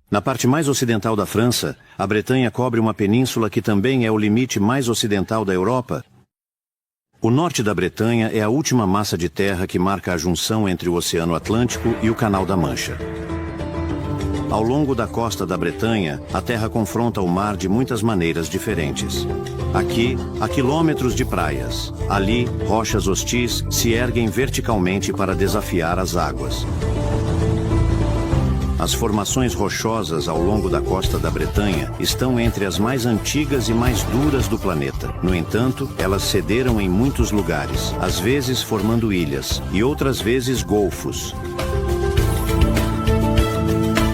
Na parte mais ocidental da França, a Bretanha cobre uma península que também é o limite mais ocidental da Europa. O norte da Bretanha é a última massa de terra que marca a junção entre o Oceano Atlântico e o Canal da Mancha. Ao longo da costa da Bretanha, a terra confronta o mar de muitas maneiras diferentes. Aqui, há quilômetros de praias. Ali, rochas hostis se erguem verticalmente para desafiar as águas. As formações rochosas ao longo da costa da Bretanha estão entre as mais antigas e mais duras do planeta. No entanto, elas cederam em muitos lugares, às vezes formando ilhas, e outras vezes golfos.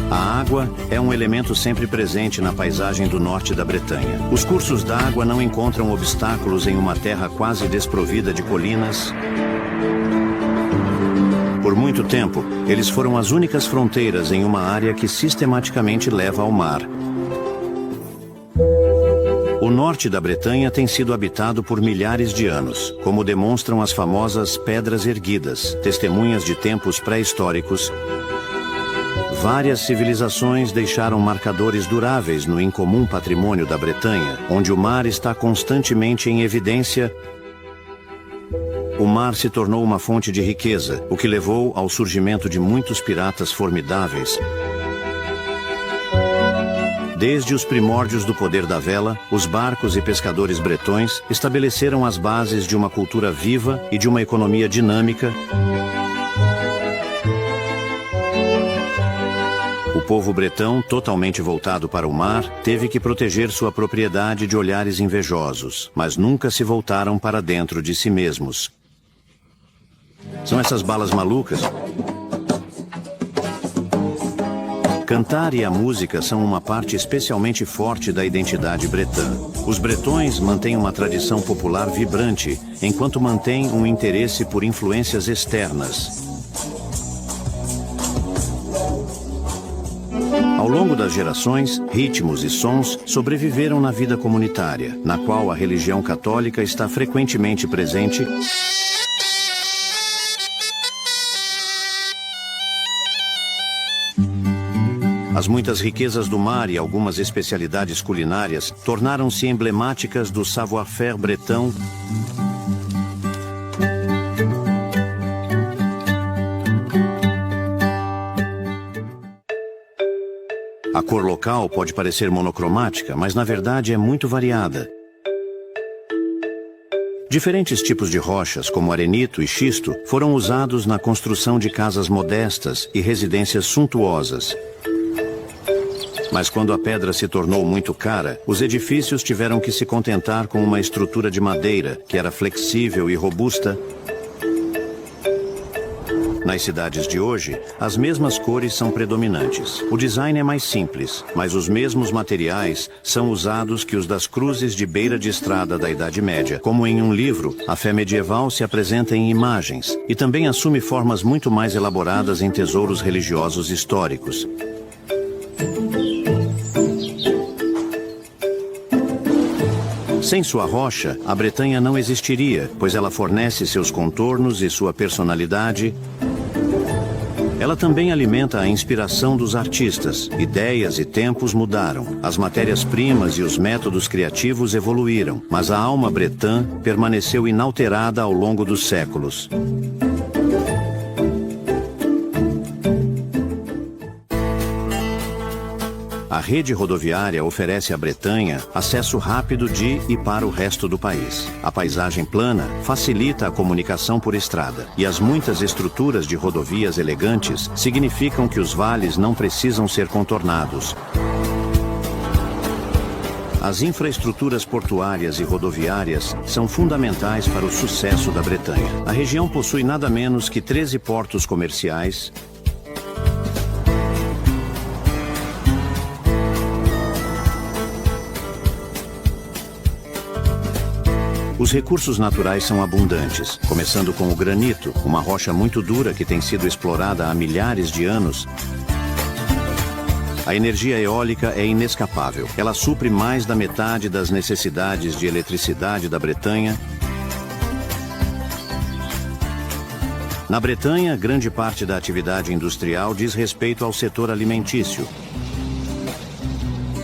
A água é um elemento sempre presente na paisagem do norte da Bretanha. Os cursos d'água não encontram obstáculos em uma terra quase desprovida de colinas. Por muito tempo, eles foram as únicas fronteiras em uma área que sistematicamente leva ao mar. O norte da Bretanha tem sido habitado por milhares de anos, como demonstram as famosas Pedras Erguidas, testemunhas de tempos pré-históricos. Várias civilizações deixaram marcadores duráveis no incomum patrimônio da Bretanha, onde o mar está constantemente em evidência. O mar se tornou uma fonte de riqueza, o que levou ao surgimento de muitos piratas formidáveis. Desde os primórdios do poder da vela, os barcos e pescadores bretões estabeleceram as bases de uma cultura viva e de uma economia dinâmica. O povo bretão, totalmente voltado para o mar, teve que proteger sua propriedade de olhares invejosos, mas nunca se voltaram para dentro de si mesmos. São essas balas malucas? Cantar e a música são uma parte especialmente forte da identidade bretã. Os bretões mantêm uma tradição popular vibrante, enquanto mantêm um interesse por influências externas. Ao longo das gerações, ritmos e sons sobreviveram na vida comunitária, na qual a religião católica está frequentemente presente. As muitas riquezas do mar e algumas especialidades culinárias tornaram-se emblemáticas do savoir-faire bretão. A cor local pode parecer monocromática, mas na verdade é muito variada. Diferentes tipos de rochas, como arenito e xisto, foram usados na construção de casas modestas e residências suntuosas. Mas quando a pedra se tornou muito cara, os edifícios tiveram que se contentar com uma estrutura de madeira, que era flexível e robusta. Nas cidades de hoje, as mesmas cores são predominantes. O design é mais simples, mas os mesmos materiais são usados que os das cruzes de beira de estrada da Idade Média. Como em um livro, a fé medieval se apresenta em imagens e também assume formas muito mais elaboradas em tesouros religiosos históricos. Sem sua rocha, a Bretanha não existiria, pois ela fornece seus contornos e sua personalidade. Ela também alimenta a inspiração dos artistas. Ideias e tempos mudaram. As matérias-primas e os métodos criativos evoluíram, mas a alma bretã permaneceu inalterada ao longo dos séculos. A rede rodoviária oferece à Bretanha acesso rápido de e para o resto do país. A paisagem plana facilita a comunicação por estrada, e as muitas estruturas de rodovias elegantes significam que os vales não precisam ser contornados. As infraestruturas portuárias e rodoviárias são fundamentais para o sucesso da Bretanha. A região possui nada menos que 13 portos comerciais, Os recursos naturais são abundantes, começando com o granito, uma rocha muito dura que tem sido explorada há milhares de anos. A energia eólica é inescapável. Ela supre mais da metade das necessidades de eletricidade da Bretanha. Na Bretanha, grande parte da atividade industrial diz respeito ao setor alimentício.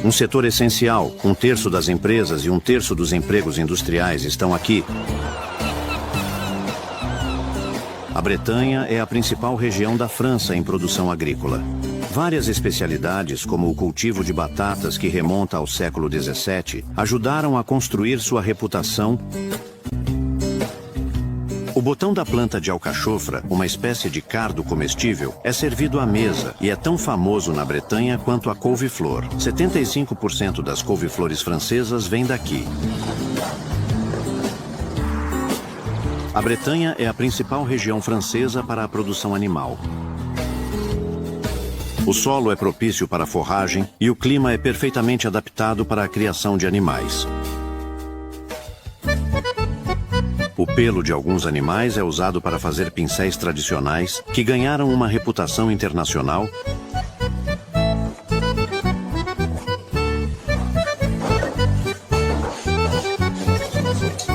Um setor essencial, 1/3 das empresas e 1/3 dos empregos industriais estão aqui. A Bretanha é a principal região da França em produção agrícola. Várias especialidades, como o cultivo de batatas que remonta ao século XVII, ajudaram a construir sua reputação. O botão da planta de alcachofra, uma espécie de cardo comestível, é servido à mesa e é tão famoso na Bretanha quanto a couve-flor. 75% das couve-flores francesas vêm daqui. A Bretanha é a principal região francesa para a produção animal. O solo é propício para a forragem e o clima é perfeitamente adaptado para a criação de animais. O pelo de alguns animais é usado para fazer pincéis tradicionais que ganharam uma reputação internacional.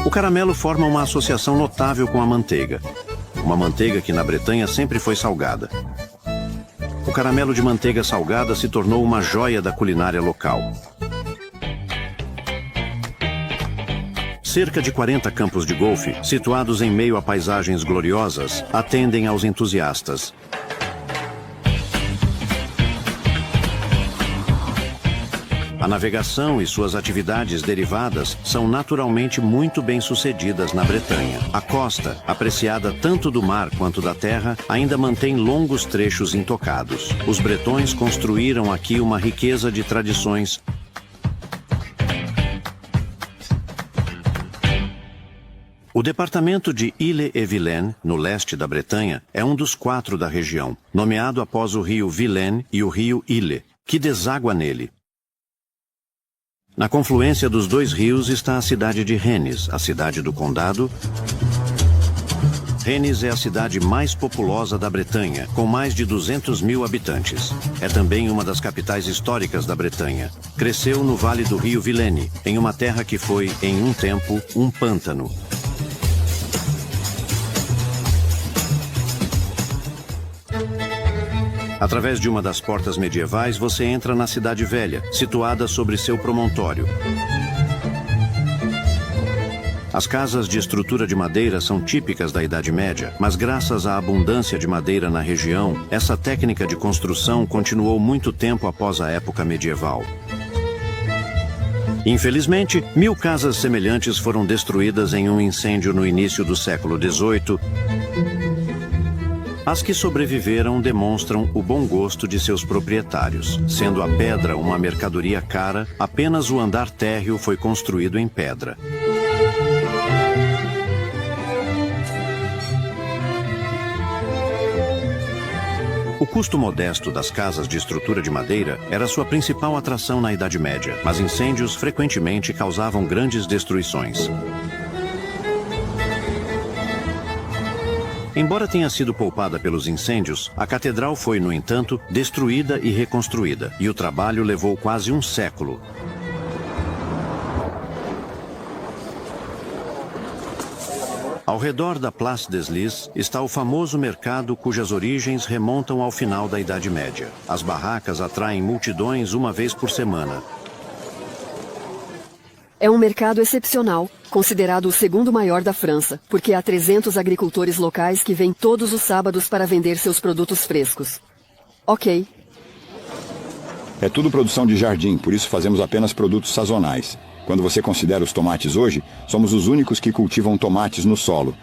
O caramelo forma uma associação notável com a manteiga. Uma manteiga que na Bretanha sempre foi salgada. O caramelo de manteiga salgada se tornou uma joia da culinária local. Cerca de 40 campos de golfe, situados em meio a paisagens gloriosas, atendem aos entusiastas. A navegação e suas atividades derivadas são naturalmente muito bem-sucedidas na Bretanha. A costa, apreciada tanto do mar quanto da terra, ainda mantém longos trechos intocados. Os bretões construíram aqui uma riqueza de tradições. O departamento de Ille-et-Vilaine, no leste da Bretanha, é um dos 4 da região, nomeado após o rio Vilaine e o rio Ille, que deságua nele. Na confluência dos 2 rios está a cidade de Rennes, a cidade do condado. Rennes é a cidade mais populosa da Bretanha, com mais de 200 mil habitantes. É também uma das capitais históricas da Bretanha. Cresceu no vale do rio Vilaine, em uma terra que foi, em um tempo, um pântano. Através de uma das portas medievais, você entra na Cidade Velha, situada sobre seu promontório. As casas de estrutura de madeira são típicas da Idade Média, mas graças à abundância de madeira na região, essa técnica de construção continuou muito tempo após a época medieval. Infelizmente, 1000 casas semelhantes foram destruídas em um incêndio no início do século XVIII. As que sobreviveram demonstram o bom gosto de seus proprietários. Sendo a pedra uma mercadoria cara, apenas o andar térreo foi construído em pedra. O custo modesto das casas de estrutura de madeira era sua principal atração na Idade Média, mas incêndios frequentemente causavam grandes destruições. Embora tenha sido poupada pelos incêndios, a catedral foi, no entanto, destruída e reconstruída, e o trabalho levou quase um século. Ao redor da Place des Lys está o famoso mercado cujas origens remontam ao final da Idade Média. As barracas atraem multidões uma vez por semana. É um mercado excepcional, considerado o segundo maior da França, porque há 300 agricultores locais que vêm todos os sábados para vender seus produtos frescos. Ok. É tudo produção de jardim, por isso fazemos apenas produtos sazonais. Quando você considera os tomates hoje, somos os únicos que cultivam tomates no solo.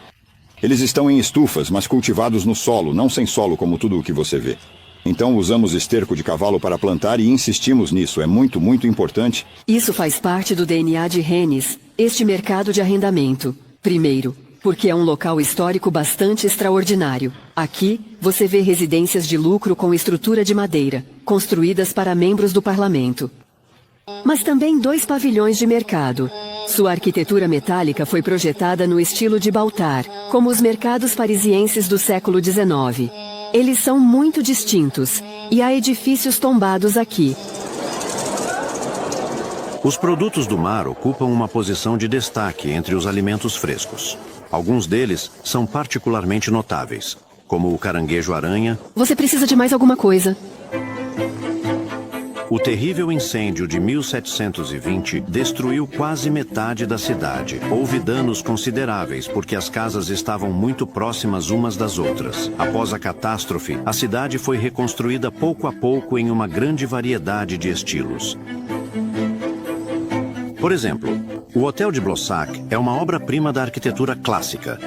Eles estão em estufas, mas cultivados no solo, não sem solo como tudo o que você vê. Então usamos esterco de cavalo para plantar e insistimos nisso, é muito, muito importante. Isso faz parte do DNA de Rennes, este mercado de arrendamento. Primeiro, porque é um local histórico bastante extraordinário. Aqui, você vê residências de lucro com estrutura de madeira, construídas para membros do parlamento. Mas também 2 pavilhões de mercado. Sua arquitetura metálica foi projetada no estilo de Baltar, como os mercados parisienses do século XIX. Eles são muito distintos, e há edifícios tombados aqui. Os produtos do mar ocupam uma posição de destaque entre os alimentos frescos. Alguns deles são particularmente notáveis, como o caranguejo-aranha. Você precisa de mais alguma coisa? O terrível incêndio de 1720 destruiu quase metade da cidade. Houve danos consideráveis porque as casas estavam muito próximas umas das outras. Após a catástrofe, a cidade foi reconstruída pouco a pouco em uma grande variedade de estilos. Por exemplo, o Hotel de Blossac é uma obra-prima da arquitetura clássica.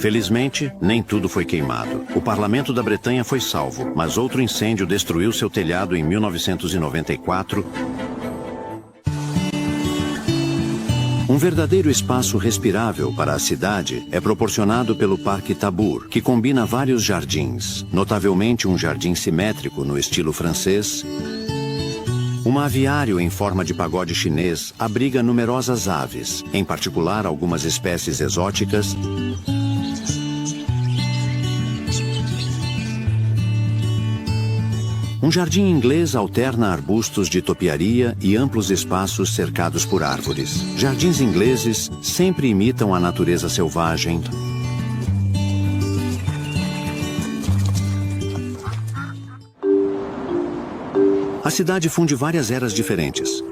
Felizmente, nem tudo foi queimado. O parlamento da Bretanha foi salvo, mas outro incêndio destruiu seu telhado em 1994. Um verdadeiro espaço respirável para a cidade é proporcionado pelo Parque Tabour, que combina vários jardins, notavelmente um jardim simétrico no estilo francês. Um aviário em forma de pagode chinês abriga numerosas aves, em particular algumas espécies exóticas. Um jardim inglês alterna arbustos de topiaria e amplos espaços cercados por árvores. Jardins ingleses sempre imitam a natureza selvagem. A cidade funde várias eras diferentes.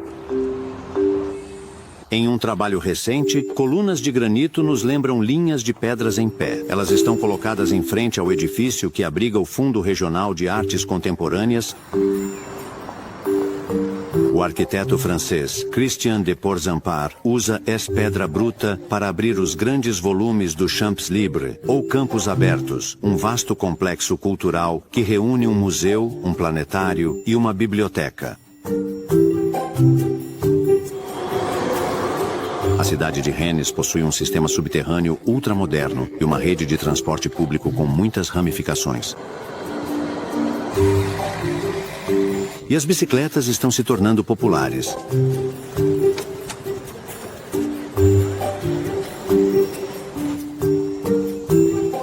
Em um trabalho recente, colunas de granito nos lembram linhas de pedras em pé. Elas estão colocadas em frente ao edifício que abriga o Fundo Regional de Artes Contemporâneas. O arquiteto francês Christian de Porzampar usa essa pedra bruta para abrir os grandes volumes do Champs-Libres, ou Campos Abertos, um vasto complexo cultural que reúne um museu, um planetário e uma biblioteca. A cidade de Rennes possui um sistema subterrâneo ultramoderno e uma rede de transporte público com muitas ramificações. E as bicicletas estão se tornando populares.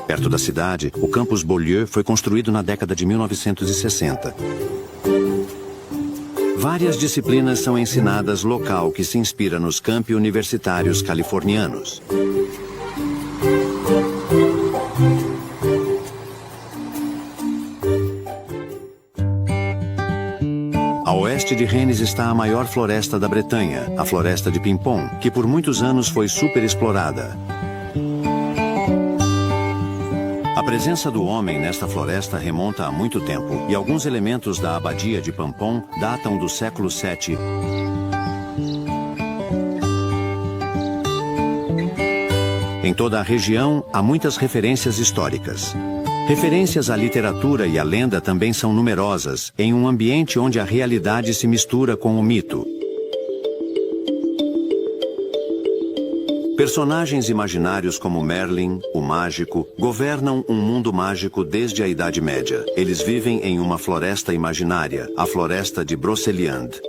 Perto da cidade, o campus Beaulieu foi construído na década de 1960. Várias disciplinas são ensinadas local que se inspira nos campi universitários californianos. A oeste de Rennes está a maior floresta da Bretanha, a floresta de Pimpon, que por muitos anos foi superexplorada. A presença do homem nesta floresta remonta a muito tempo, e alguns elementos da abadia de Pimpon datam do século VII. Em toda a região, há muitas referências históricas. Referências à literatura e à lenda também são numerosas, em um ambiente onde a realidade se mistura com o mito. Personagens imaginários como Merlin, o mágico, governam um mundo mágico desde a Idade Média. Eles vivem em uma floresta imaginária, a floresta de Brocéliande.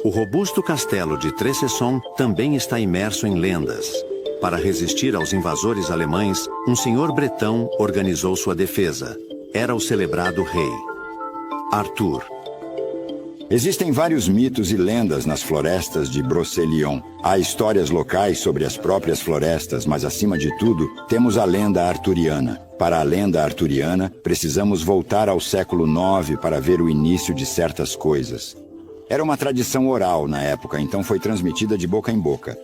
O robusto castelo de Tresesson também está imerso em lendas. Para resistir aos invasores alemães, um senhor bretão organizou sua defesa. Era o celebrado rei Arthur. Existem vários mitos e lendas nas florestas de Brocéliande. Há histórias locais sobre as próprias florestas, mas acima de tudo, temos a lenda arturiana. Para a lenda arturiana, precisamos voltar ao século IX para ver o início de certas coisas. Era uma tradição oral na época, então foi transmitida de boca em boca.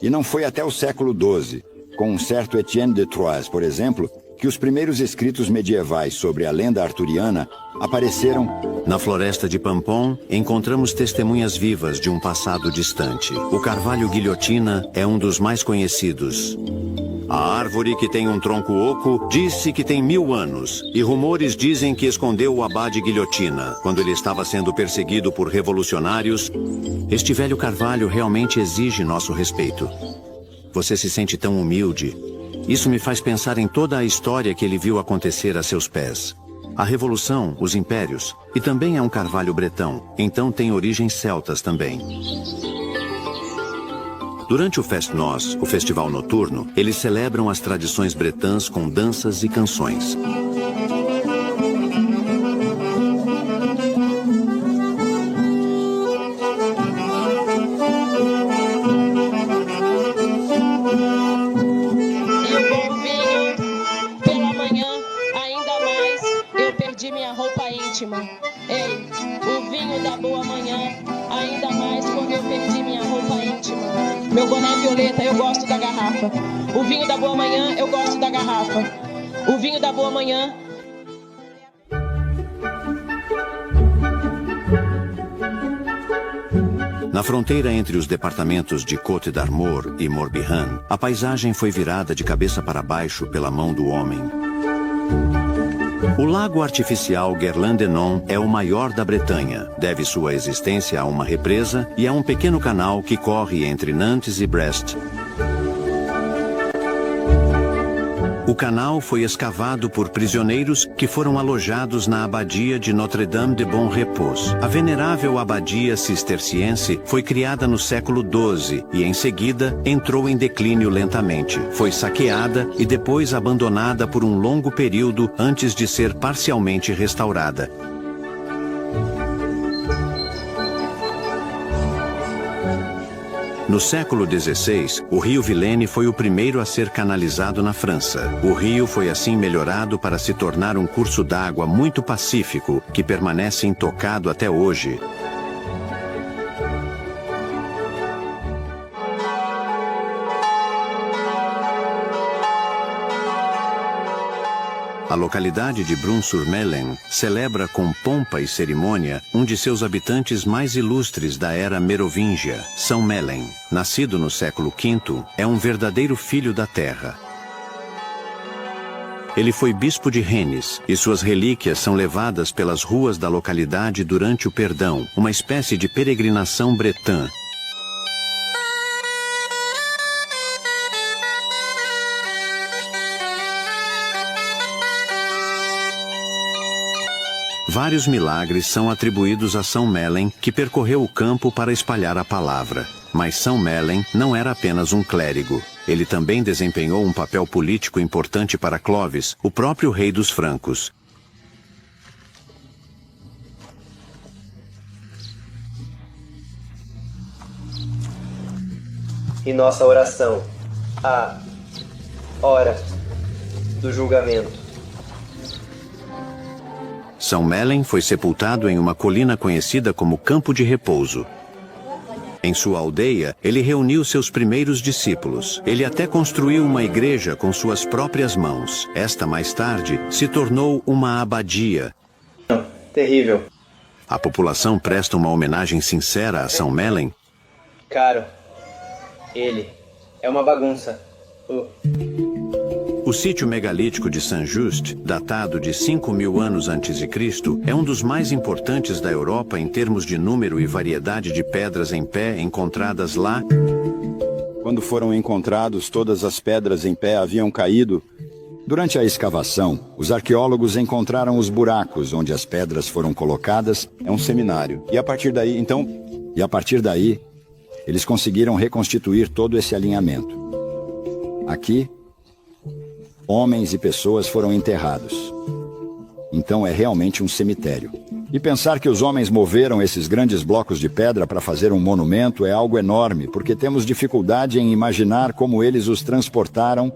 E não foi até o século XII, com um certo Etienne de Troyes, por exemplo, que os primeiros escritos medievais sobre a lenda arturiana apareceram. Na floresta de Pimpon, encontramos testemunhas vivas de um passado distante. O carvalho guilhotina é um dos mais conhecidos. A árvore que tem um tronco oco disse que tem 1000 anos, e rumores dizem que escondeu o abade Guilhotina quando ele estava sendo perseguido por revolucionários. Este velho carvalho realmente exige nosso respeito. Você se sente tão humilde. Isso me faz pensar em toda a história que ele viu acontecer a seus pés. A revolução, os impérios, e também é um carvalho bretão, então tem origens celtas também. Durante o Fest-Noz, o festival noturno, eles celebram as tradições bretãs com danças e canções. Meu boné violeta, eu gosto da garrafa. O vinho da boa manhã, eu gosto da garrafa. O vinho da boa manhã. Na fronteira entre os departamentos de Côte d'Armor e Morbihan, a paisagem foi virada de cabeça para baixo pela mão do homem. O lago artificial Guerlain-Denon é o maior da Bretanha. Deve sua existência a uma represa e a um pequeno canal que corre entre Nantes e Brest. O canal foi escavado por prisioneiros que foram alojados na abadia de Notre-Dame de Bon Repos. A venerável abadia cisterciense foi criada no século XII e, em seguida, entrou em declínio lentamente. Foi saqueada e depois abandonada por um longo período antes de ser parcialmente restaurada. No século XVI, o rio Vilaine foi o primeiro a ser canalizado na França. O rio foi assim melhorado para se tornar um curso d'água muito pacífico, que permanece intocado até hoje. A localidade de Brun-sur-Melen celebra com pompa e cerimônia um de seus habitantes mais ilustres da era merovingia, São Melen. Nascido no século V, é um verdadeiro filho da terra. Ele foi bispo de Rennes e suas relíquias são levadas pelas ruas da localidade durante o Perdão, uma espécie de peregrinação bretã. Vários milagres são atribuídos a São Melen, que percorreu o campo para espalhar a palavra. Mas São Melen não era apenas um clérigo. Ele também desempenhou um papel político importante para Clovis, o próprio rei dos francos. E nossa oração, a hora do julgamento. São Melen foi sepultado em uma colina conhecida como Campo de Repouso. Em sua aldeia, ele reuniu seus primeiros discípulos. Ele até construiu uma igreja com suas próprias mãos. Esta, mais tarde, se tornou uma abadia. Terrível. A população presta uma homenagem sincera a São Melen. Caro, ele é uma bagunça. O sítio megalítico de Saint-Just, datado de 5.000 anos antes de Cristo, é um dos mais importantes da Europa em termos de número e variedade de pedras em pé encontradas lá. Quando foram encontrados, todas as pedras em pé haviam caído. Durante a escavação, os arqueólogos encontraram os buracos onde as pedras foram colocadas. É um seminário. E a partir daí, eles conseguiram reconstituir todo esse alinhamento. Aqui, homens e pessoas foram enterrados. Então é realmente um cemitério. E pensar que os homens moveram esses grandes blocos de pedra para fazer um monumento é algo enorme, porque temos dificuldade em imaginar como eles os transportaram.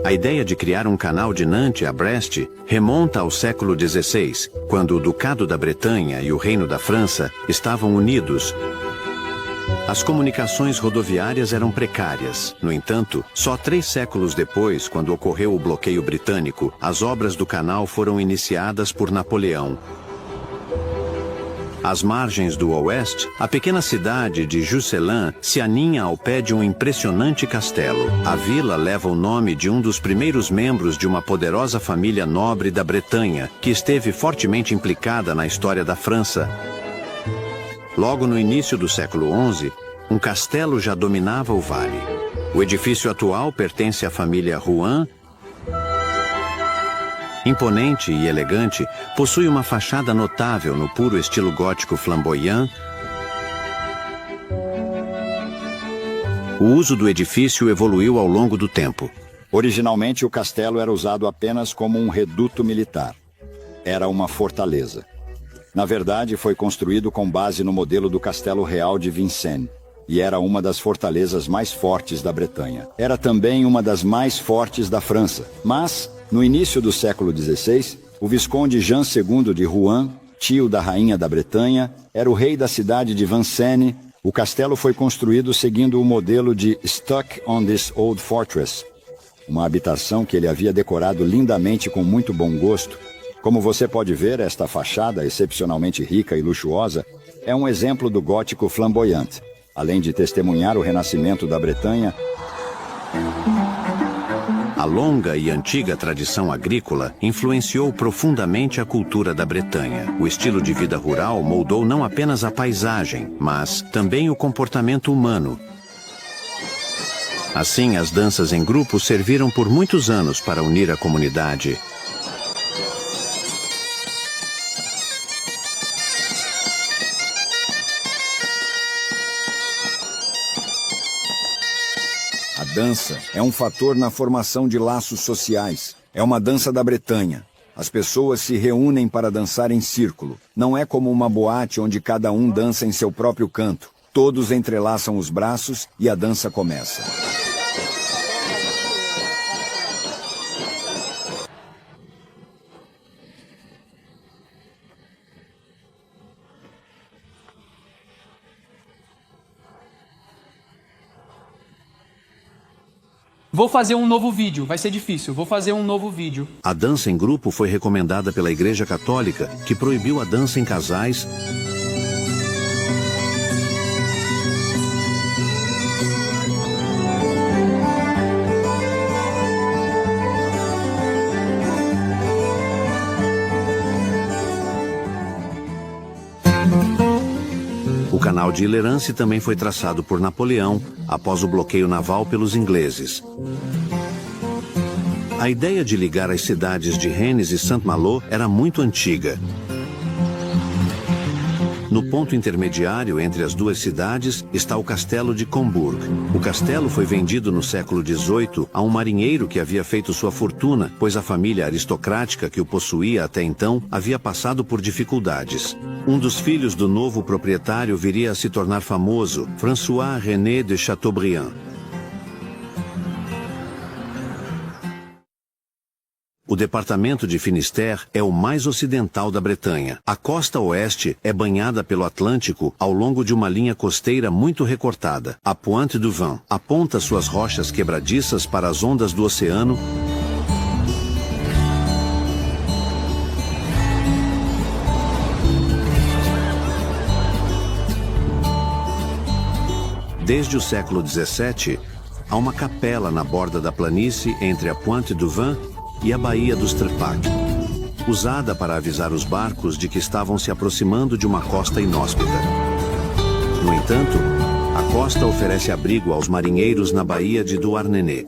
A ideia de criar um canal de Nantes a Brest remonta ao século XVI, quando o Ducado da Bretanha e o Reino da França estavam unidos. As comunicações rodoviárias eram precárias. No entanto, só 3 séculos depois, quando ocorreu o bloqueio britânico, as obras do canal foram iniciadas por Napoleão. Às margens do oeste, a pequena cidade de Josselin se aninha ao pé de um impressionante castelo. A vila leva o nome de um dos primeiros membros de uma poderosa família nobre da Bretanha, que esteve fortemente implicada na história da França. Logo no início do século XI, um castelo já dominava o vale. O edifício atual pertence à família Rohan. Imponente e elegante, possui uma fachada notável no puro estilo gótico flamboyant. O uso do edifício evoluiu ao longo do tempo. Originalmente, o castelo era usado apenas como um reduto militar. Era uma fortaleza. Na verdade, foi construído com base no modelo do Castelo Real de Vincennes, e era uma das fortalezas mais fortes da Bretanha. Era também uma das mais fortes da França. Mas, no início do século XVI, o Visconde Jean II de Rouen tio da rainha da Bretanha, era o rei da cidade de Vincennes. O castelo foi construído seguindo o modelo de Stuck on this Old Fortress, uma habitação que ele havia decorado lindamente com muito bom gosto. Como você pode ver, esta fachada, excepcionalmente rica e luxuosa, é um exemplo do gótico flamboyante. Além de testemunhar o renascimento da Bretanha, a longa e antiga tradição agrícola influenciou profundamente a cultura da Bretanha. O estilo de vida rural moldou não apenas a paisagem, mas também o comportamento humano. Assim, as danças em grupo serviram por muitos anos para unir a comunidade. a dança é um fator na formação de laços sociais. É uma dança da Bretanha. As pessoas se reúnem para dançar em círculo. Não é como uma boate onde cada um dança em seu próprio canto. Todos entrelaçam os braços e a dança começa. Vou fazer um novo vídeo, vai ser difícil, vou fazer um novo vídeo. A dança em grupo foi recomendada pela Igreja Católica, que proibiu a dança em casais. O canal de Ilerance também foi traçado por Napoleão após o bloqueio naval pelos ingleses. A ideia de ligar as cidades de Rennes e Saint-Malo era muito antiga. No ponto intermediário entre as duas cidades está o castelo de Combourg. O castelo foi vendido no século XVIII a um marinheiro que havia feito sua fortuna, pois a família aristocrática que o possuía até então havia passado por dificuldades. Um dos filhos do novo proprietário viria a se tornar famoso, François René de Chateaubriand. O departamento de Finistère é o mais ocidental da Bretanha. A costa oeste é banhada pelo Atlântico ao longo de uma linha costeira muito recortada. A Pointe du Vin aponta suas rochas quebradiças para as ondas do oceano. Desde o século XVII, há uma capela na borda da planície entre a Pointe du Vin e a Baía dos Trepac, usada para avisar os barcos de que estavam se aproximando de uma costa inóspita. No entanto, a costa oferece abrigo aos marinheiros na Baía de Douarnenez.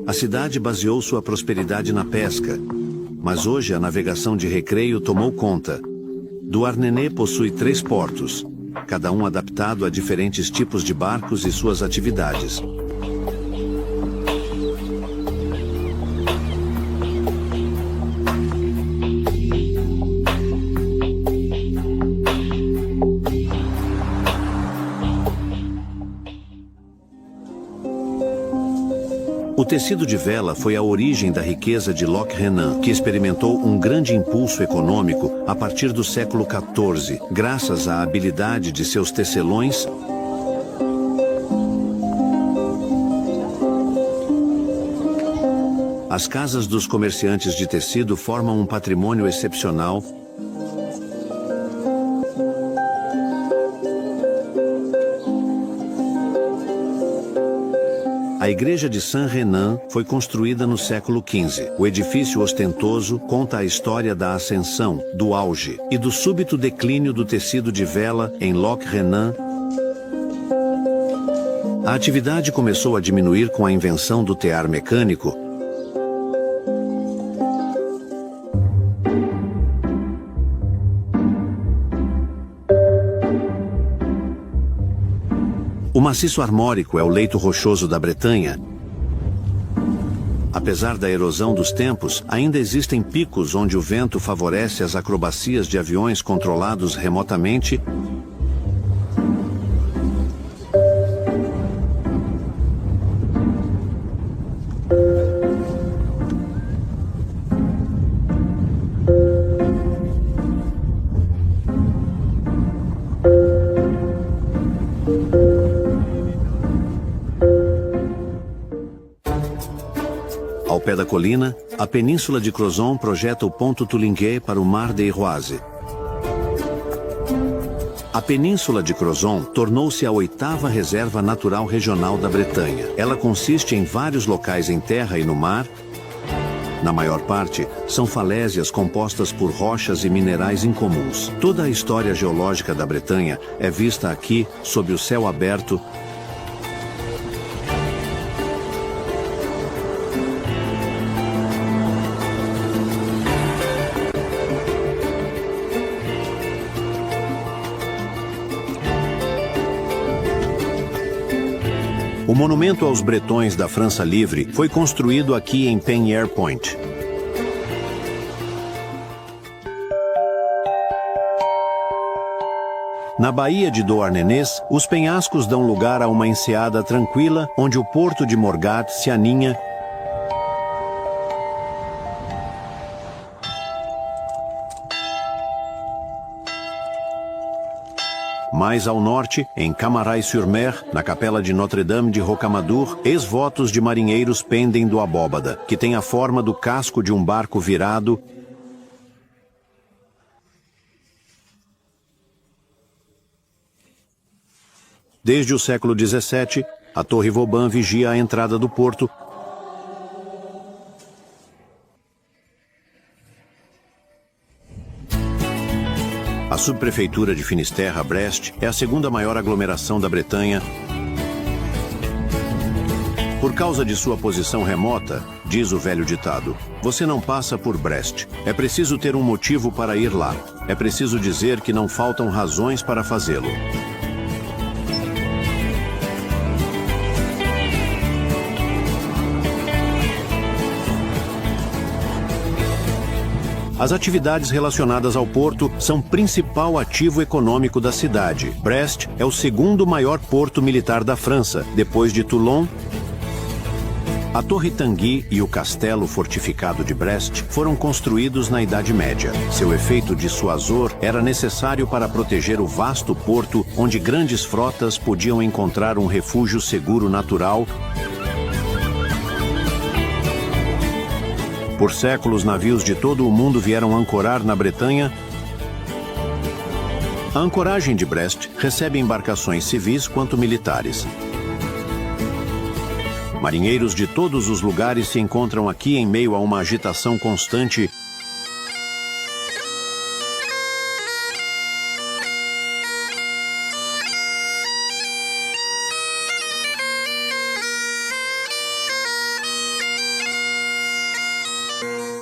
A cidade baseou sua prosperidade na pesca, mas hoje a navegação de recreio tomou conta. Douarnenez possui 3 portos, cada um adaptado a diferentes tipos de barcos e suas atividades. O tecido de vela foi a origem da riqueza de Loch Renan, que experimentou um grande impulso econômico a partir do século XIV, graças à habilidade de seus tecelões As casas dos comerciantes de tecido formam um patrimônio excepcional. A igreja de Saint-Renan foi construída no século XV. O edifício ostentoso conta a história da ascensão, do auge e do súbito declínio do tecido de vela em Loch Renan. A atividade começou a diminuir com a invenção do tear mecânico. O maciço armórico é o leito rochoso da Bretanha. Apesar da erosão dos tempos, ainda existem picos onde o vento favorece as acrobacias de aviões controlados remotamente. da colina, a península de Crozon projeta o ponto Toulinguet para o Mar de Iroise. A península de Crozon tornou-se a 8ª reserva natural regional da Bretanha. Ela consiste em vários locais em terra e no mar. Na maior parte, são falésias compostas por rochas e minerais incomuns. Toda a história geológica da Bretanha é vista aqui, sob o céu aberto. O monumento aos bretões da França Livre foi construído aqui em Penier Point. Na Baía de Douarnenez, os penhascos dão lugar a uma enseada tranquila, onde o porto de Morgat se aninha. Mais ao norte, em Camarais-sur-Mer, na capela de Notre-Dame de Rocamadour, ex-votos de marinheiros pendem do abóbada, que tem a forma do casco de um barco virado. Desde o século XVII, a Torre Vauban vigia a entrada do porto. A subprefeitura de Finisterre-Brest é a 2ª maior aglomeração da Bretanha. Por causa de sua posição remota, diz o velho ditado, você não passa por Brest. É preciso ter um motivo para ir lá. É preciso dizer que não faltam razões para fazê-lo. As atividades relacionadas ao porto são o principal ativo econômico da cidade. Brest é o 2º maior porto militar da França, depois de Toulon. A Torre Tanguy e o castelo fortificado de Brest foram construídos na Idade Média. Seu efeito dissuasor era necessário para proteger o vasto porto, onde grandes frotas podiam encontrar um refúgio seguro natural. Por séculos, navios de todo o mundo vieram ancorar na Bretanha. A ancoragem de Brest recebe embarcações civis quanto militares. Marinheiros de todos os lugares se encontram aqui em meio a uma agitação constante.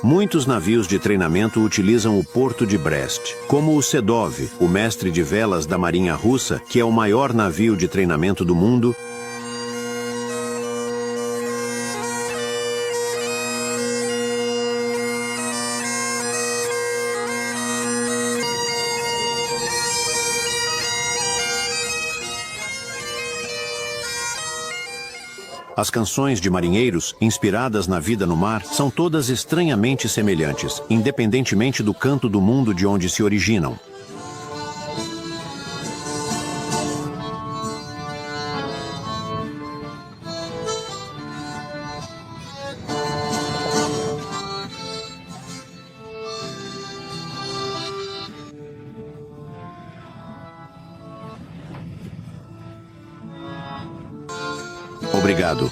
Muitos navios de treinamento utilizam o porto de Brest, como o Sedov, o mestre de velas da Marinha Russa, que é o maior navio de treinamento do mundo. As canções de marinheiros, inspiradas na vida no mar, são todas estranhamente semelhantes, independentemente do canto do mundo de onde se originam. Obrigado.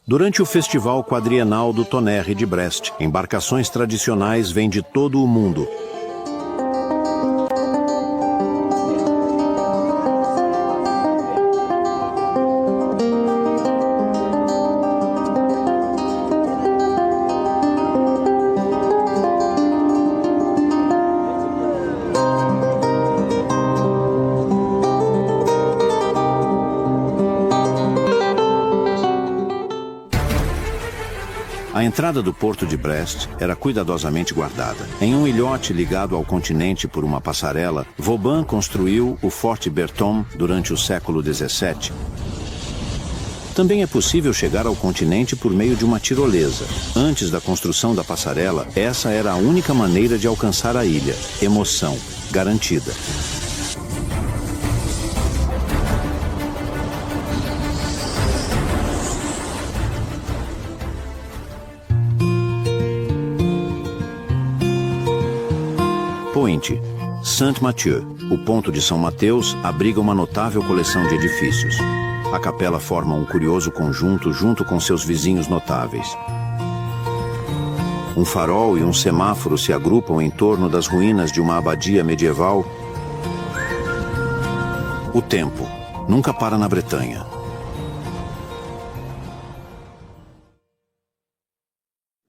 Durante o Festival Quadrienal do Tonnerre de Brest, embarcações tradicionais vêm de todo o mundo. A entrada do porto de Brest era cuidadosamente guardada. Em um ilhote ligado ao continente por uma passarela, Vauban construiu o Forte Berthomme durante o século XVII. Também é possível chegar ao continente por meio de uma tirolesa. Antes da construção da passarela, essa era a única maneira de alcançar a ilha. Emoção garantida. Point, Saint-Mathieu, o ponto de São Mateus, abriga uma notável coleção de edifícios. A capela forma um curioso conjunto junto com seus vizinhos notáveis. Um farol e um semáforo se agrupam em torno das ruínas de uma abadia medieval. O tempo nunca para na Bretanha.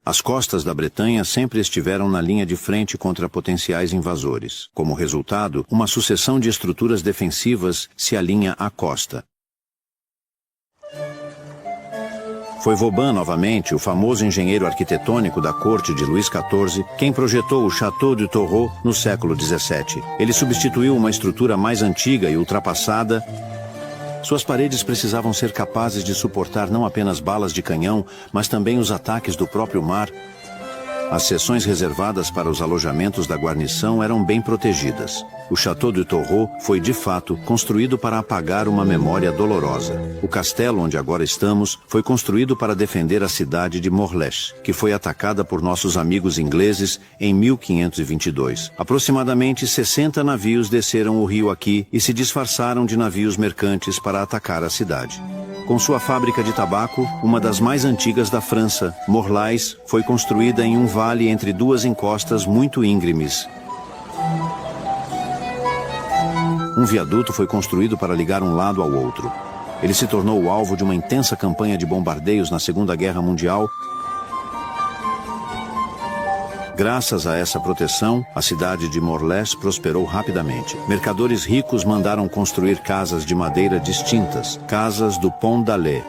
As costas da Bretanha sempre estiveram na linha de frente contra potenciais invasores. Como resultado, uma sucessão de estruturas defensivas se alinha à costa. Foi Vauban, novamente, o famoso engenheiro arquitetônico da corte de Luís XIV, quem projetou o Château de Torreau no século XVII. Ele substituiu uma estrutura mais antiga e ultrapassada. Suas paredes precisavam ser capazes de suportar não apenas balas de canhão, mas também os ataques do próprio mar. As seções reservadas para os alojamentos da guarnição eram bem protegidas. O Château de Torreau foi, de fato, construído para apagar uma memória dolorosa. O castelo onde agora estamos foi construído para defender a cidade de Morlaix, que foi atacada por nossos amigos ingleses em 1522. Aproximadamente 60 navios desceram o rio aqui e se disfarçaram de navios mercantes para atacar a cidade. Com sua fábrica de tabaco, uma das mais antigas da França, Morlaix foi construída em um vale entre duas encostas muito íngremes. Um viaduto foi construído para ligar um lado ao outro. Ele se tornou o alvo de uma intensa campanha de bombardeios na Segunda Guerra Mundial. Graças a essa proteção, a cidade de Morlaix prosperou rapidamente. Mercadores ricos mandaram construir casas de madeira distintas, casas do Pont d'Alais.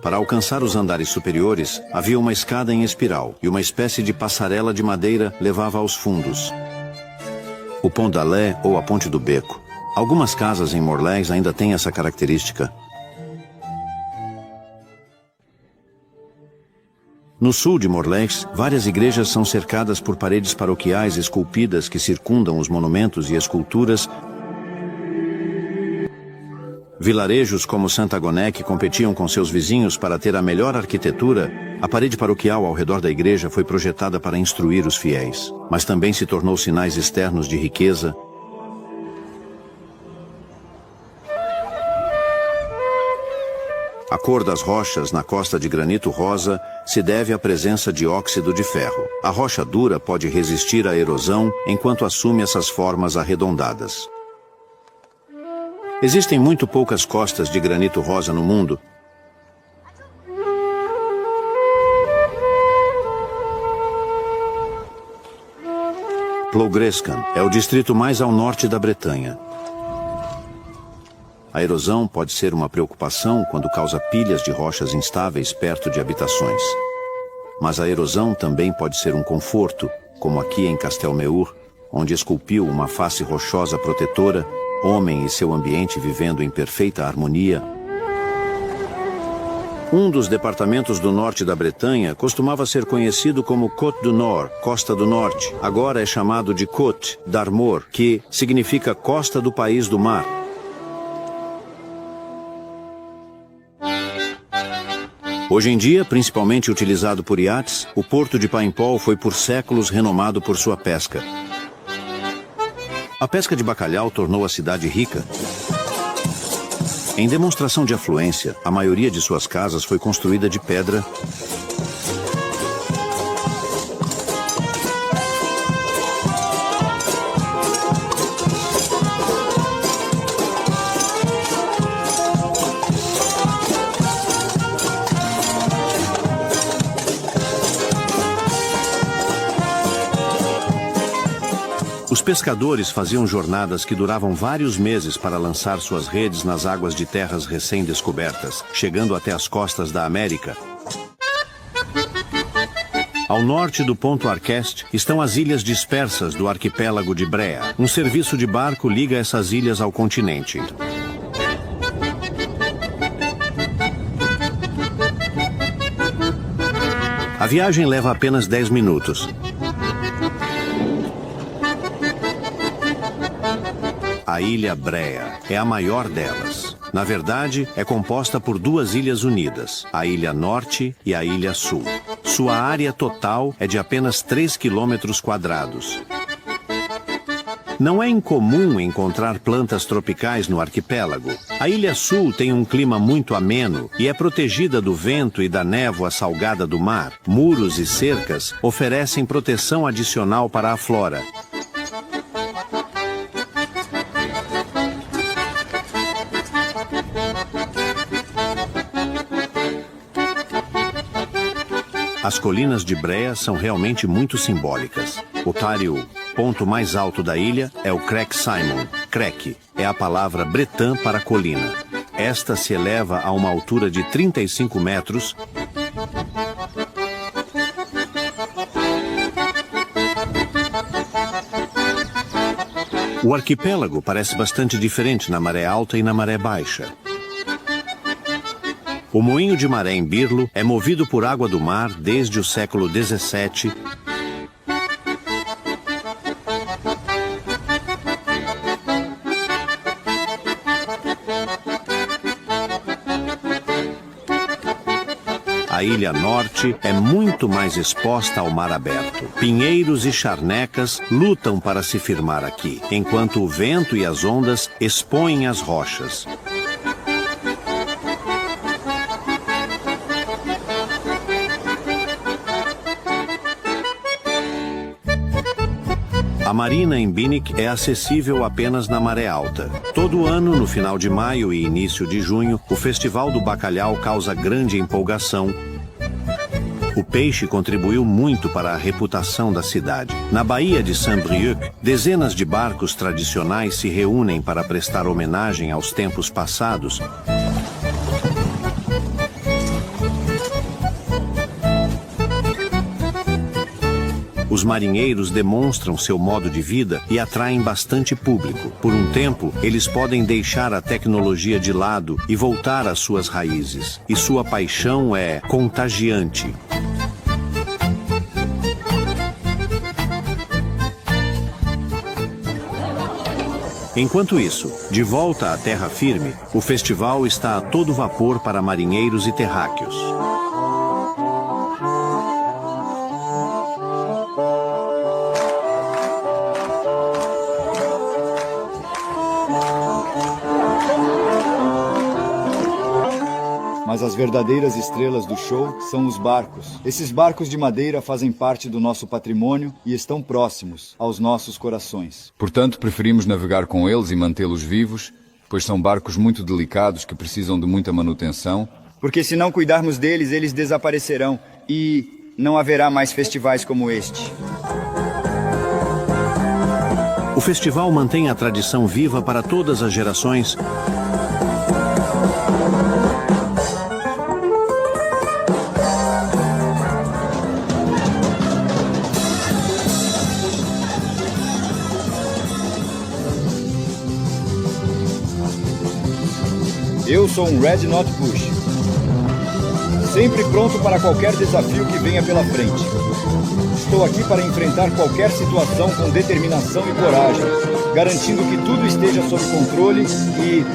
Para alcançar os andares superiores, havia uma escada em espiral e uma espécie de passarela de madeira levava aos fundos. O Pont d'Alais ou a Ponte do Beco. Algumas casas em Morlaix ainda têm essa característica. No sul de Morlaix, várias igrejas são cercadas por paredes paroquiais esculpidas que circundam os monumentos e esculturas. Vilarejos como Saint-Agonec competiam com seus vizinhos para ter a melhor arquitetura. A parede paroquial ao redor da igreja foi projetada para instruir os fiéis, mas também se tornou sinais externos de riqueza. A cor das rochas na costa de granito rosa se deve à presença de óxido de ferro. A rocha dura pode resistir à erosão enquanto assume essas formas arredondadas. Existem muito poucas costas de granito rosa no mundo. Plougrescant é o distrito mais ao norte da Bretanha. A erosão pode ser uma preocupação quando causa pilhas de rochas instáveis perto de habitações. Mas a erosão também pode ser um conforto, como aqui em Castelmeur, onde esculpiu uma face rochosa protetora, homem e seu ambiente vivendo em perfeita harmonia. Um dos departamentos do norte da Bretanha costumava ser conhecido como Côte du Nord, Costa do Norte. Agora é chamado de Côte d'Armor, que significa Costa do País do Mar. Hoje em dia, principalmente utilizado por iates, o porto de Paimpol foi por séculos renomado por sua pesca. A pesca de bacalhau tornou a cidade rica. Em demonstração de afluência, a maioria de suas casas foi construída de pedra. Os pescadores faziam jornadas que duravam vários meses para lançar suas redes nas águas de terras recém-descobertas, chegando até as costas da América. Ao norte do Ponto Arquest estão as ilhas dispersas do arquipélago de Bréa. Um serviço de barco liga essas ilhas ao continente. A viagem leva apenas 10 minutos. A Ilha Bréa é a maior delas. Na verdade, é composta por duas ilhas unidas, a Ilha Norte e a Ilha Sul. Sua área total é de apenas 3 quilômetros quadrados. Não é incomum encontrar plantas tropicais no arquipélago. A Ilha Sul tem um clima muito ameno e é protegida do vento e da névoa salgada do mar. Muros e cercas oferecem proteção adicional para a flora. As colinas de Brea são realmente muito simbólicas. O ponto mais alto da ilha é o Crec Simon. Crec é a palavra bretã para colina. Esta se eleva a uma altura de 35 metros. O arquipélago parece bastante diferente na maré alta e na maré baixa. O moinho de maré em Birlo é movido por água do mar desde o século XVII. A ilha norte é muito mais exposta ao mar aberto. Pinheiros e charnecas lutam para se firmar aqui, enquanto o vento e as ondas expõem as rochas. A marina em Binic é acessível apenas na maré alta. Todo ano, no final de maio e início de junho, o Festival do Bacalhau causa grande empolgação. O peixe contribuiu muito para a reputação da cidade. Na Baía de Saint-Brieuc, dezenas de barcos tradicionais se reúnem para prestar homenagem aos tempos passados. Os marinheiros demonstram seu modo de vida e atraem bastante público. Por um tempo, eles podem deixar a tecnologia de lado e voltar às suas raízes. E sua paixão é contagiante. Enquanto isso, de volta à terra firme, o festival está a todo vapor para marinheiros e terráqueos. Mas as verdadeiras estrelas do show são os barcos. Esses barcos de madeira fazem parte do nosso patrimônio e estão próximos aos nossos corações. Portanto, preferimos navegar com eles e mantê-los vivos, pois são barcos muito delicados que precisam de muita manutenção. Porque se não cuidarmos deles, eles desaparecerão e não haverá mais festivais como este. O festival mantém a tradição viva para todas as gerações. Eu sou um Red Knot Push, sempre pronto para qualquer desafio que venha pela frente. Estou aqui para enfrentar qualquer situação com determinação e coragem, garantindo que tudo esteja sob controle e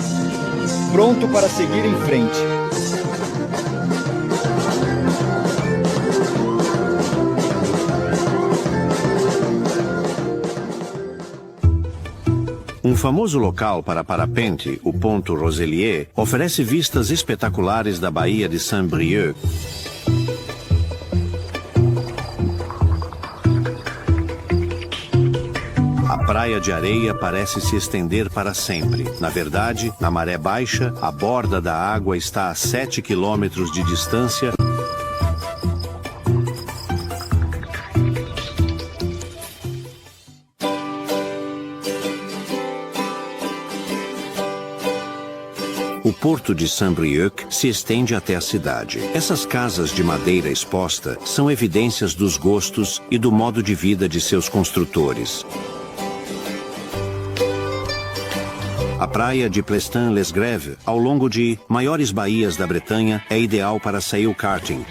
pronto para seguir em frente. Um famoso local para parapente, o Ponto Roselier, oferece vistas espetaculares da Baía de Saint-Brieuc. A praia de areia parece se estender para sempre. Na verdade, na maré baixa, a borda da água está a 7 quilômetros de distância. O porto de Saint-Brieuc se estende até a cidade. Essas casas de madeira exposta são evidências dos gostos e do modo de vida de seus construtores. A praia de Plestin-les-Grèves, ao longo de maiores baías da Bretanha, é ideal para sail karting.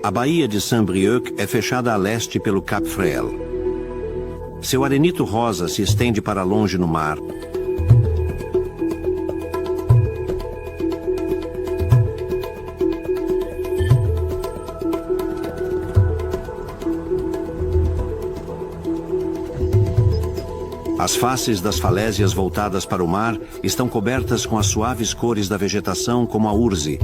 A Baía de Saint-Brieuc é fechada a leste pelo Cap Fréhel. Seu arenito rosa se estende para longe no mar. As faces das falésias voltadas para o mar estão cobertas com as suaves cores da vegetação, como a urze.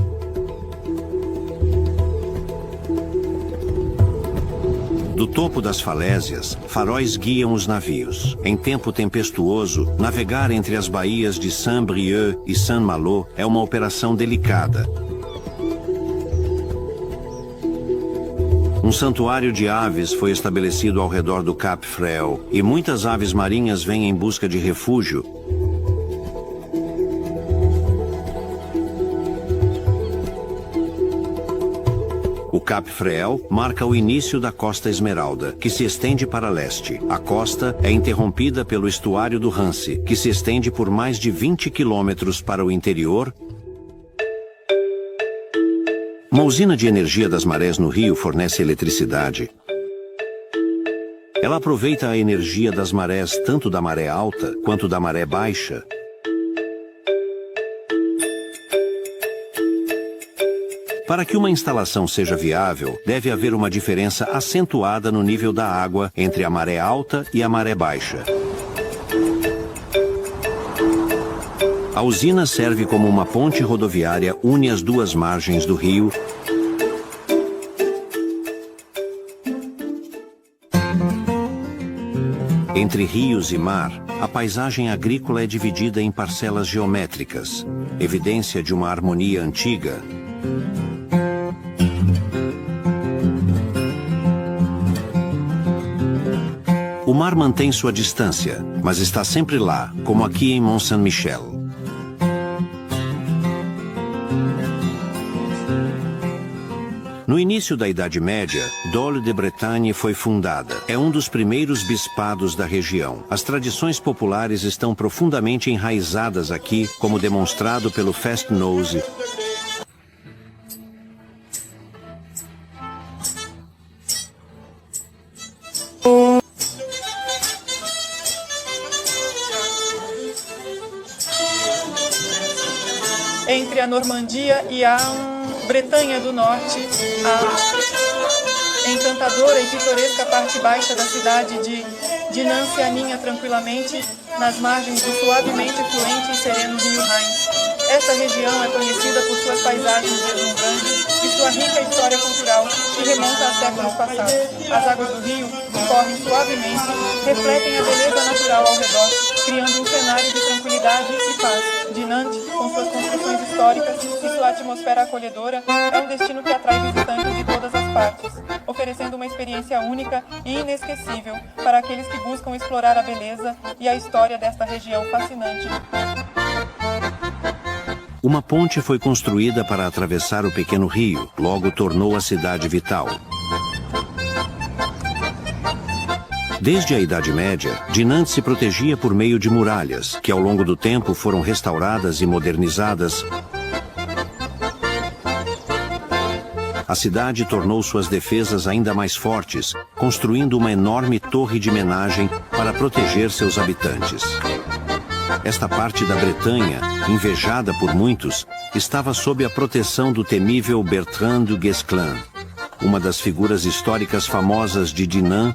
Do topo das falésias, faróis guiam os navios. Em tempo tempestuoso, navegar entre as baías de Saint-Brieuc e Saint-Malo é uma operação delicada. Um santuário de aves foi estabelecido ao redor do Cap Fréhel e muitas aves marinhas vêm em busca de refúgio. O Cap Fréhel marca o início da Costa Esmeralda, que se estende para leste. A costa é interrompida pelo estuário do Rance, que se estende por mais de 20 quilômetros para o interior. Uma usina de energia das marés no rio fornece eletricidade. Ela aproveita a energia das marés tanto da maré alta quanto da maré baixa. Para que uma instalação seja viável, deve haver uma diferença acentuada no nível da água entre a maré alta e a maré baixa. A usina serve como uma ponte rodoviária, une as duas margens do rio. Entre rios e mar, a paisagem agrícola é dividida em parcelas geométricas, evidência de uma harmonia antiga. O mar mantém sua distância, mas está sempre lá, como aqui em Mont-Saint-Michel. No início da Idade Média, Dole de Bretagne foi fundada. É um dos primeiros bispados da região. As tradições populares estão profundamente enraizadas aqui, como demonstrado pelo Fest-Noz. Entre a Normandia e a Bretanha do Norte, a encantadora e pitoresca parte baixa da cidade de Dinan se aninha tranquilamente nas margens do suavemente fluente e sereno rio Rhin. Esta região é conhecida por suas paisagens deslumbrantes e sua rica história cultural, que remonta a séculos passados. As águas do rio, que correm suavemente, refletem a beleza natural ao redor, criando um cenário de tranquilidade e paz. Dinant, com suas construções históricas e sua atmosfera acolhedora, é um destino que atrai visitantes de todas as partes, oferecendo uma experiência única e inesquecível para aqueles que buscam explorar a beleza e a história desta região fascinante. Uma ponte foi construída para atravessar o pequeno rio, logo tornou a cidade vital. Desde a Idade Média, Dinan se protegia por meio de muralhas, que ao longo do tempo foram restauradas e modernizadas. A cidade tornou suas defesas ainda mais fortes, construindo uma enorme torre de menagem para proteger seus habitantes. Esta parte da Bretanha, invejada por muitos, estava sob a proteção do temível Bertrand du Guesclin, uma das figuras históricas famosas de Dinan.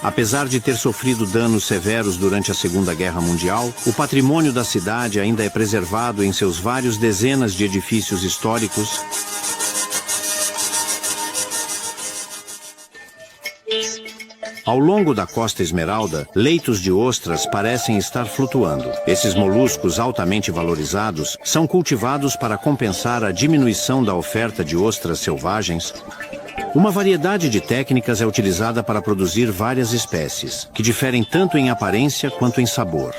Apesar de ter sofrido danos severos durante a Segunda Guerra Mundial, o patrimônio da cidade ainda é preservado em seus vários dezenas de edifícios históricos. Ao longo da Costa Esmeralda, leitos de ostras parecem estar flutuando. Esses moluscos altamente valorizados são cultivados para compensar a diminuição da oferta de ostras selvagens. Uma variedade de técnicas é utilizada para produzir várias espécies, que diferem tanto em aparência quanto em sabor.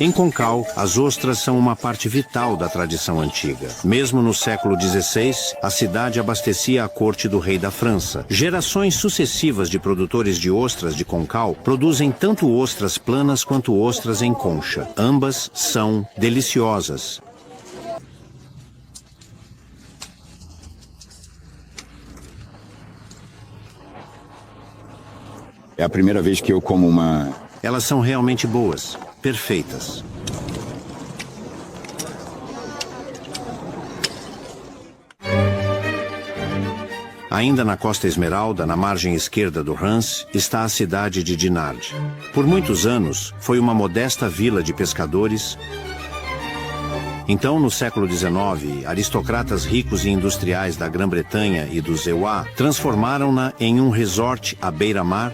Em Concal, as ostras são uma parte vital da tradição antiga. Mesmo no século XVI, a cidade abastecia a corte do rei da França. Gerações sucessivas de produtores de ostras de Concal produzem tanto ostras planas quanto ostras em concha. Ambas são deliciosas. É a primeira vez que eu como uma... Elas são realmente boas, perfeitas. Ainda na Costa Esmeralda, na margem esquerda do Rance, está a cidade de Dinard. Por muitos anos, foi uma modesta vila de pescadores. Então, no século XIX, aristocratas ricos e industriais da Grã-Bretanha e dos EUA transformaram-na em um resort à beira-mar.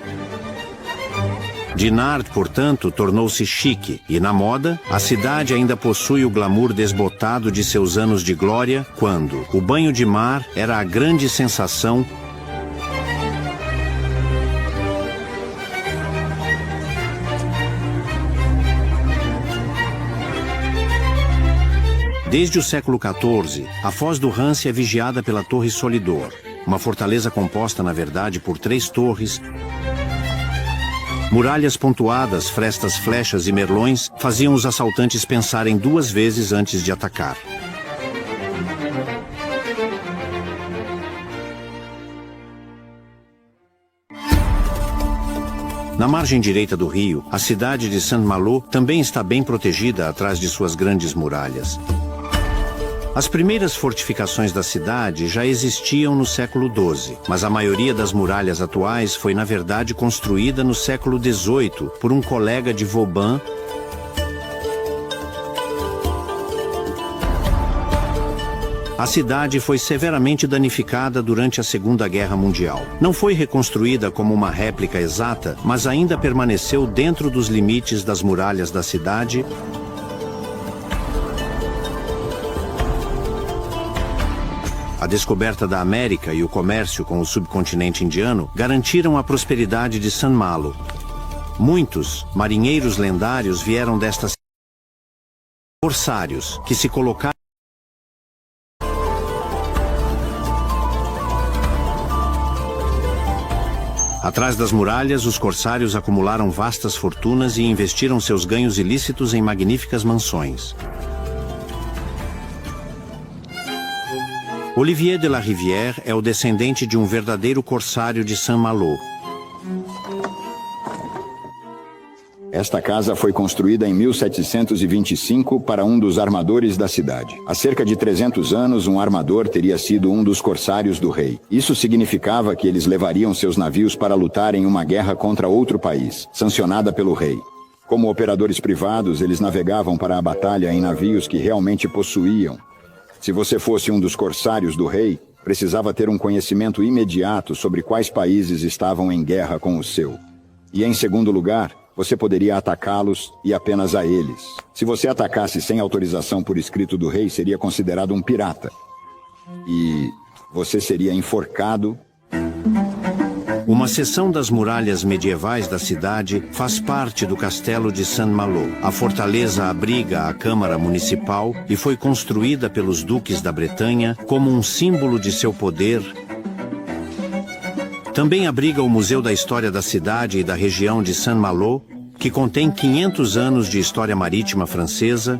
Dinard, portanto, tornou-se chique, e na moda, a cidade ainda possui o glamour desbotado de seus anos de glória, quando o banho de mar era a grande sensação. Desde o século XIV, a Foz do Rance é vigiada pela Torre Solidor, uma fortaleza composta, na verdade, por 3 torres. Muralhas pontuadas, frestas flechas e merlões faziam os assaltantes pensarem 2 vezes antes de atacar. Na margem direita do rio, a cidade de Saint-Malo também está bem protegida atrás de suas grandes muralhas. As primeiras fortificações da cidade já existiam no século XII, mas a maioria das muralhas atuais foi, na verdade, construída no século XVIII por um colega de Vauban. A cidade foi severamente danificada durante a Segunda Guerra Mundial. Não foi reconstruída como uma réplica exata, mas ainda permaneceu dentro dos limites das muralhas da cidade. A descoberta da América e o comércio com o subcontinente indiano garantiram a prosperidade de Saint-Malo. Muitos marinheiros lendários vieram destas corsários, que se colocaram atrás das muralhas. Os corsários acumularam vastas fortunas e investiram seus ganhos ilícitos em magníficas mansões. Olivier de la Rivière é o descendente de um verdadeiro corsário de Saint-Malo. Esta casa foi construída em 1725 para um dos armadores da cidade. Há cerca de 300 anos, um armador teria sido um dos corsários do rei. Isso significava que eles levariam seus navios para lutar em uma guerra contra outro país, sancionada pelo rei. Como operadores privados, eles navegavam para a batalha em navios que realmente possuíam. Se você fosse um dos corsários do rei, precisava ter um conhecimento imediato sobre quais países estavam em guerra com o seu. E em segundo lugar, você poderia atacá-los e apenas a eles. Se você atacasse sem autorização por escrito do rei, seria considerado um pirata. E você seria enforcado. Uma seção das muralhas medievais da cidade faz parte do castelo de Saint-Malo. A fortaleza abriga a Câmara Municipal e foi construída pelos duques da Bretanha como um símbolo de seu poder. Também abriga o Museu da História da cidade e da região de Saint-Malo, que contém 500 anos de história marítima francesa.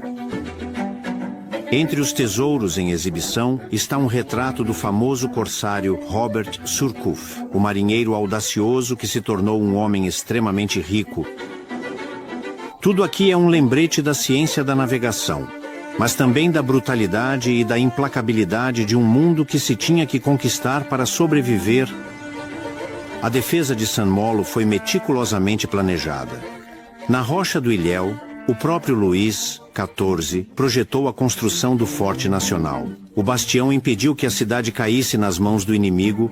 Entre os tesouros em exibição está um retrato do famoso corsário Robert Surcouf, o marinheiro audacioso que se tornou um homem extremamente rico. Tudo aqui é um lembrete da ciência da navegação, mas também da brutalidade e da implacabilidade de um mundo que se tinha que conquistar para sobreviver. A defesa de Saint-Malo foi meticulosamente planejada. Na Rocha do Ilhéu, o próprio Luís XIV projetou a construção do Forte Nacional. O bastião impediu que a cidade caísse nas mãos do inimigo.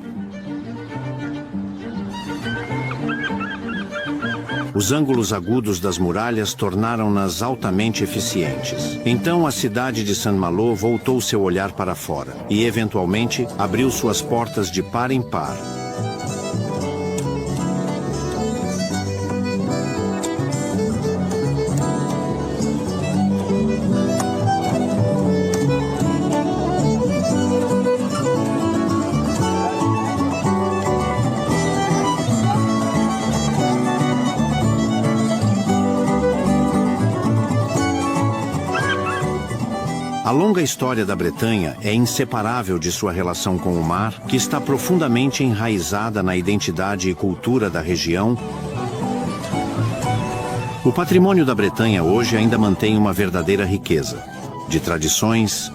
os ângulos agudos das muralhas tornaram-nas altamente eficientes. Então a cidade de Saint-Malo voltou seu olhar para fora e, eventualmente, abriu suas portas de par em par. A longa história da Bretanha é inseparável de sua relação com o mar, que está profundamente enraizada na identidade e cultura da região. O patrimônio da Bretanha hoje ainda mantém uma verdadeira riqueza de tradições,